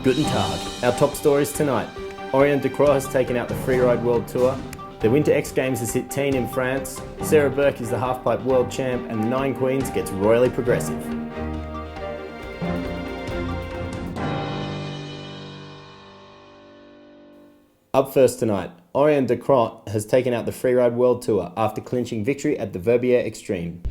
Guten Tag. Our top stories tonight. Orion de Croix has taken out the Freeride World Tour. The Winter X Games has hit teen in France. Sarah Burke is the halfpipe world champ, and the Nine Queens gets royally progressive. Up first tonight, Orion de Croix has taken out the Freeride World Tour after clinching victory at the Verbier Extreme.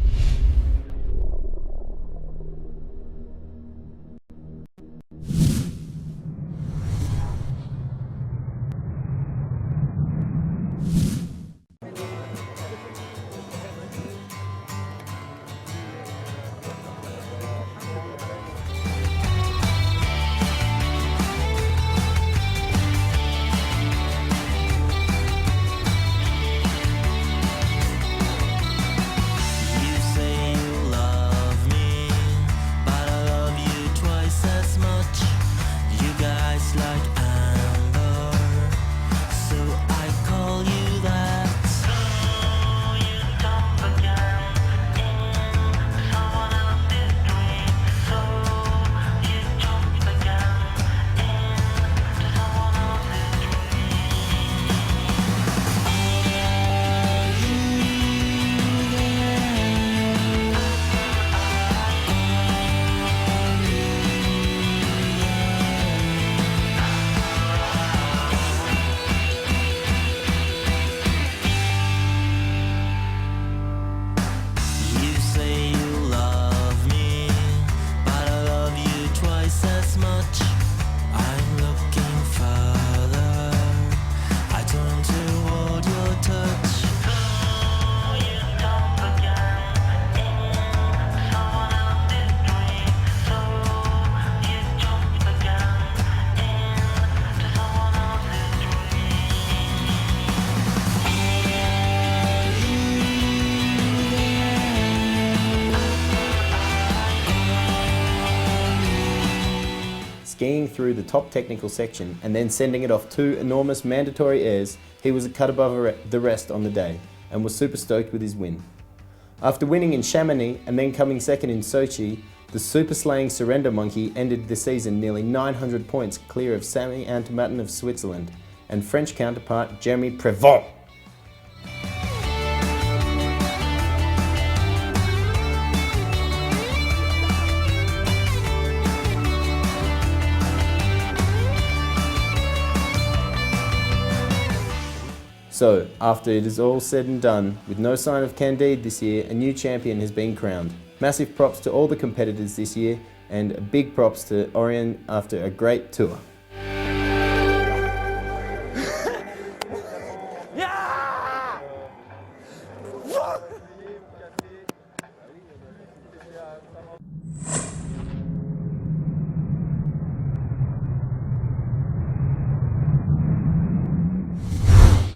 Skiing through the top technical section and then sending it off two enormous mandatory airs, he was a cut above the rest on the day and was super stoked with his win. After winning in Chamonix and then coming second in Sochi, the super slaying Surrender Monkey ended the season nearly 900 points clear of Sami Antomatten of Switzerland and French counterpart Jeremy Prevot. So, after it is all said and done, with no sign of Candide this year, a new champion has been crowned. Massive props to all the competitors this year, and big props to Orion after a great tour.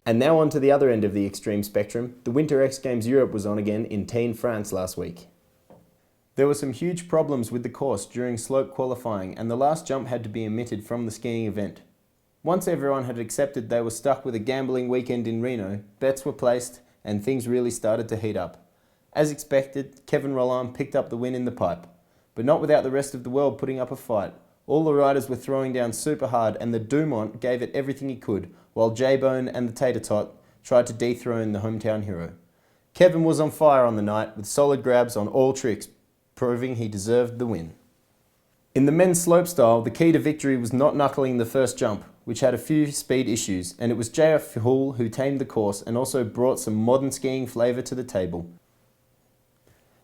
And now on to the other end of the extreme spectrum. The Winter X Games Europe was on again in teen France last week. There were some huge problems with the course during slope qualifying, and the last jump had to be omitted from the skiing event. Once everyone had accepted they were stuck with a gambling weekend in Reno, bets were placed and things really started to heat up. As expected, Kevin Rolland picked up the win in the pipe, but not without the rest of the world putting up a fight. All the riders were throwing down super hard, and the Dumont gave it everything he could, while J-Bone and the Tater Tot tried to dethrone the hometown hero. Kevin was on fire on the night, with solid grabs on all tricks, proving he deserved the win. In the men's slopestyle, the key to victory was not knuckling the first jump, which had a few speed issues, and it was JF Hull who tamed the course and also brought some modern skiing flavour to the table.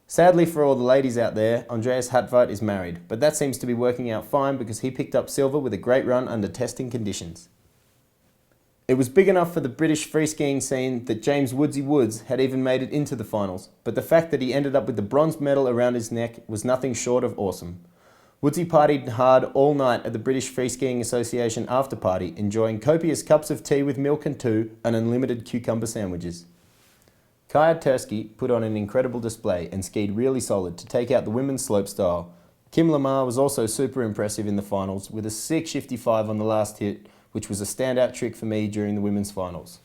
Sadly for all the ladies out there, Andreas Hatveit is married, but that seems to be working out fine because he picked up silver with a great run under testing conditions. It was big enough for the British free skiing scene that James Woodsy Woods had even made it into the finals, but the fact that he ended up with the bronze medal around his neck was nothing short of awesome. Woodsy partied hard all night at the British Free Skiing Association after party, enjoying copious cups of tea with milk and unlimited cucumber sandwiches. Kaya Tursky put on an incredible display and skied really solid to take out the women's slopestyle. Kim Lamar was also super impressive in the finals with a 6.55 on the last hit, which was a standout trick for me during the women's finals.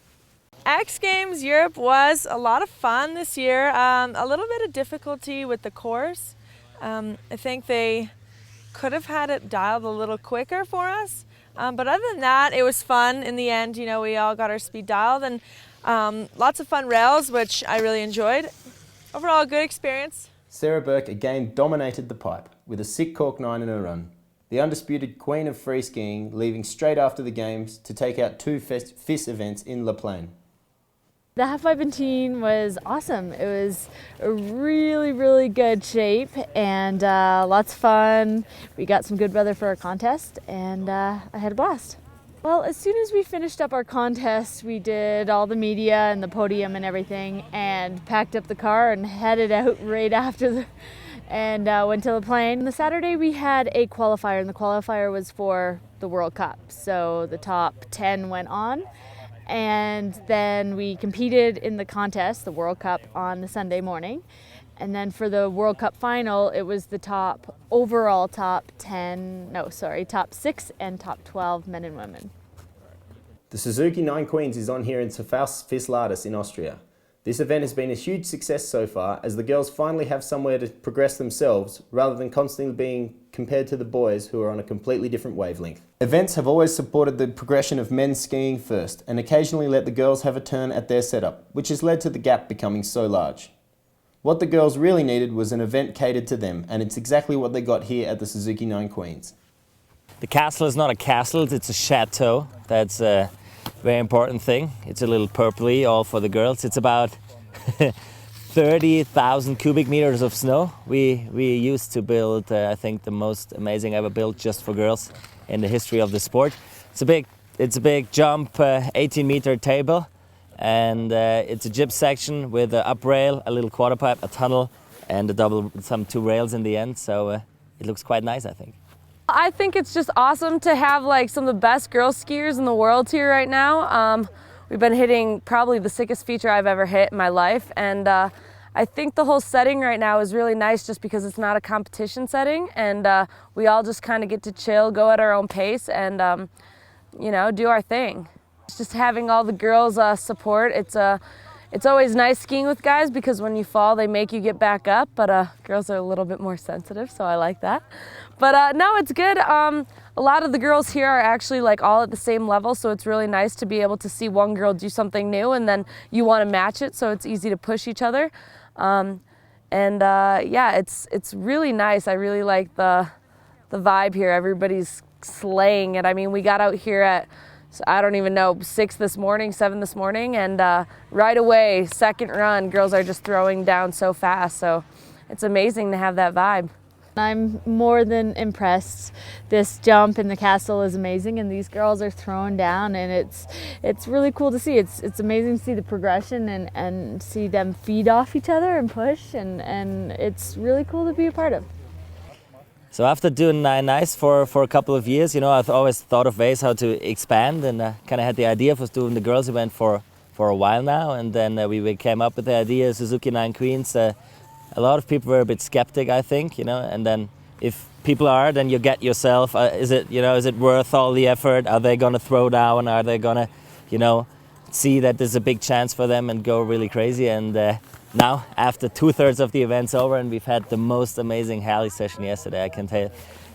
X Games Europe was a lot of fun this year. A little bit of difficulty with the course. I think they could have had it dialed a little quicker for us. But other than that, it was fun. In the end, we all got our speed dialed, and lots of fun rails, which I really enjoyed. Overall, a good experience. Sarah Burke again dominated the pipe with a sick cork 9 in her run. The undisputed queen of free skiing, leaving straight after the games to take out 2 FIS events in La Plaine. The halfpipe in teen was awesome. It was a really, really good shape and lots of fun. We got some good weather for our contest, and I had a blast. Well, as soon as we finished up our contest, we did all the media and the podium and everything, and packed up the car and headed out right after and went to La Plaine. On the Saturday we had a qualifier, and the qualifier was for the World Cup. So the top 10 went on. And then we competed in the contest, the World Cup, on the Sunday morning. And then for the World Cup final, it was the top 6 and top 12 men and women. The Suzuki 9 Queens is on here in Fislatus in Austria. This event has been a huge success so far, as the girls finally have somewhere to progress themselves rather than constantly being compared to the boys who are on a completely different wavelength. Events have always supported the progression of men skiing first and occasionally let the girls have a turn at their setup, which has led to the gap becoming so large. What the girls really needed was an event catered to them, and it's exactly what they got here at the Suzuki 9 Queens. The castle is not a castle, it's a chateau. That's a very important thing. It's a little purpley, all for the girls. It's about 30,000 cubic meters of snow. We used to build, I think, the most amazing ever built just for girls in the history of the sport. It's a big jump, 18-meter table, and it's a jib section with an up rail, a little quarter pipe, a tunnel, and some 2 rails in the end. So it looks quite nice, I think. I think it's just awesome to have some of the best girl skiers in the world here right now. We've been hitting probably the sickest feature I've ever hit in my life, and I think the whole setting right now is really nice just because it's not a competition setting, and we all just kind of get to chill, go at our own pace, and do our thing. It's just having all the girls support. It's always nice skiing with guys because when you fall, they make you get back up, but girls are a little bit more sensitive, so I like that. But no, it's good. A lot of the girls here are actually all at the same level, so it's really nice to be able to see one girl do something new and then you want to match it, so it's easy to push each other. Yeah, it's really nice. I really like the vibe here. Everybody's slaying it. I mean, we got out here at, I don't even know, 7 this morning, and right away, second run, girls are just throwing down so fast. So it's amazing to have that vibe. I'm more than impressed. This jump in the castle is amazing, and these girls are throwing down, and it's really cool to see. It's amazing to see the progression and see them feed off each other and push, and it's really cool to be a part of. So after doing 9 ice for a couple of years, I've always thought of ways how to expand, and kind of had the idea for doing the girls event for a while now, and then we came up with the idea Suzuki 9 Queens. A lot of people were a bit skeptic, I think, and then if people are, then you get yourself, is it worth all the effort? Are they going to throw down? Are they going to, see that there's a big chance for them and go really crazy? And now, after 2/3 of the event's over, and we've had the most amazing heli session yesterday, I can tell you,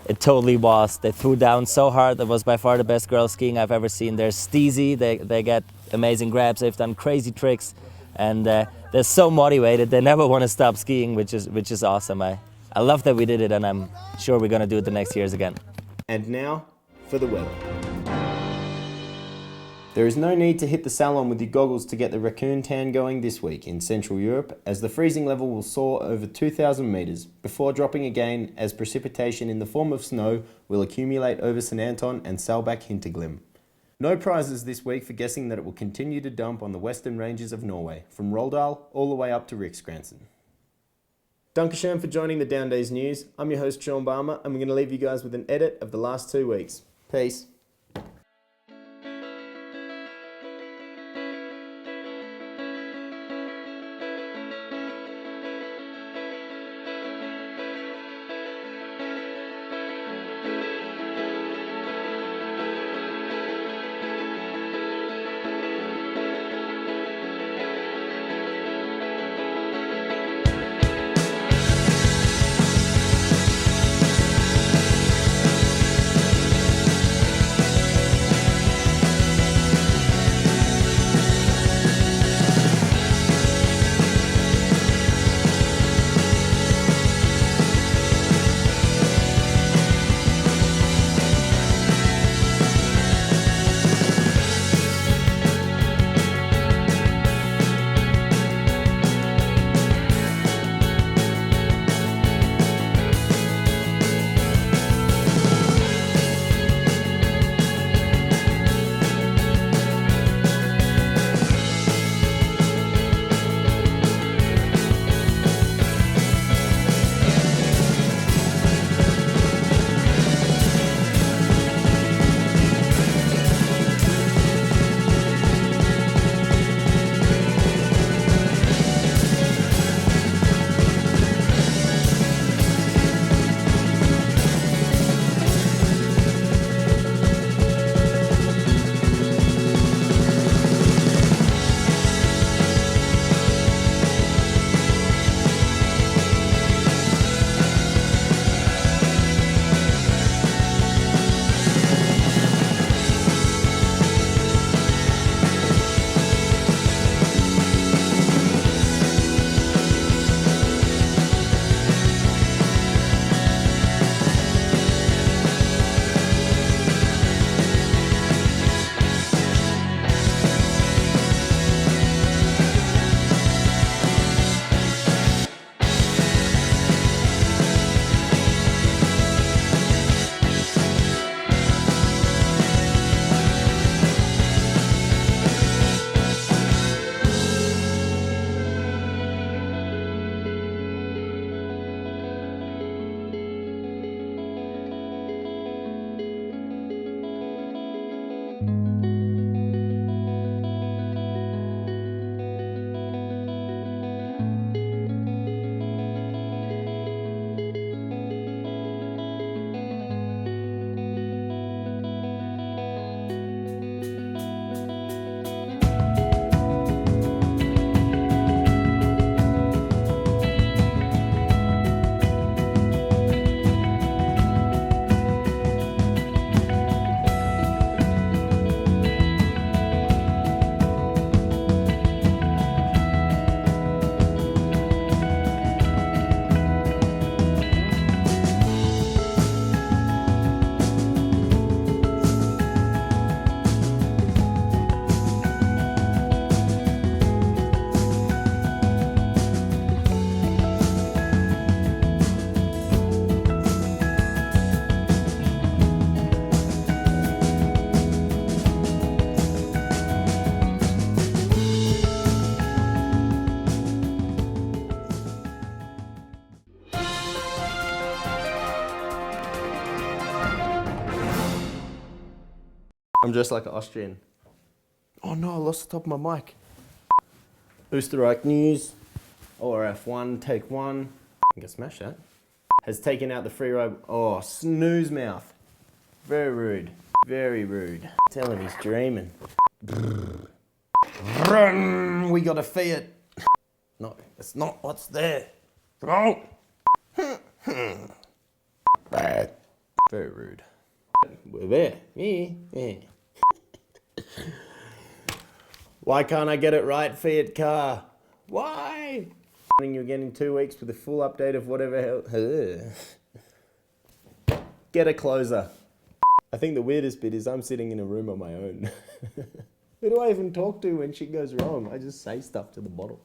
it totally was. They threw down so hard. That was by far the best girls skiing I've ever seen. They're steezy, they get amazing grabs, they've done crazy tricks, and they're so motivated. They never want to stop skiing, which is awesome. I love that we did it, and I'm sure we're going to do it the next years again. And now for the weather. There is no need to hit the salon with your goggles to get the raccoon tan going this week in Central Europe, as the freezing level will soar over 2,000 metres before dropping again as precipitation in the form of snow will accumulate over St Anton and Saalbach-Hinterglemm. No prizes this week for guessing that it will continue to dump on the western ranges of Norway, from Roldal all the way up to Riksgrensen. Dankeschön for joining the Down Days News. I'm your host Sean Barmer, and we're going to leave you guys with an edit of the last 2 weeks. Peace. I'm dressed like an Austrian. Oh no, I lost the top of my mic. Österreich news. ORF1, take one. I think I smashed that. Has taken out the Freeride. Oh, snooze mouth. Very rude. Very rude. Tell him he's dreaming. Run! We got a Fiat. No, that's not what's there. Wrong. Bad. Very rude. We're there. Yeah. Why can't I get it right, Fiat car? Why? You again in 2 weeks with a full update of whatever hell. Get a closer. I think the weirdest bit is I'm sitting in a room on my own. Who do I even talk to when shit goes wrong? I just say stuff to the bottle.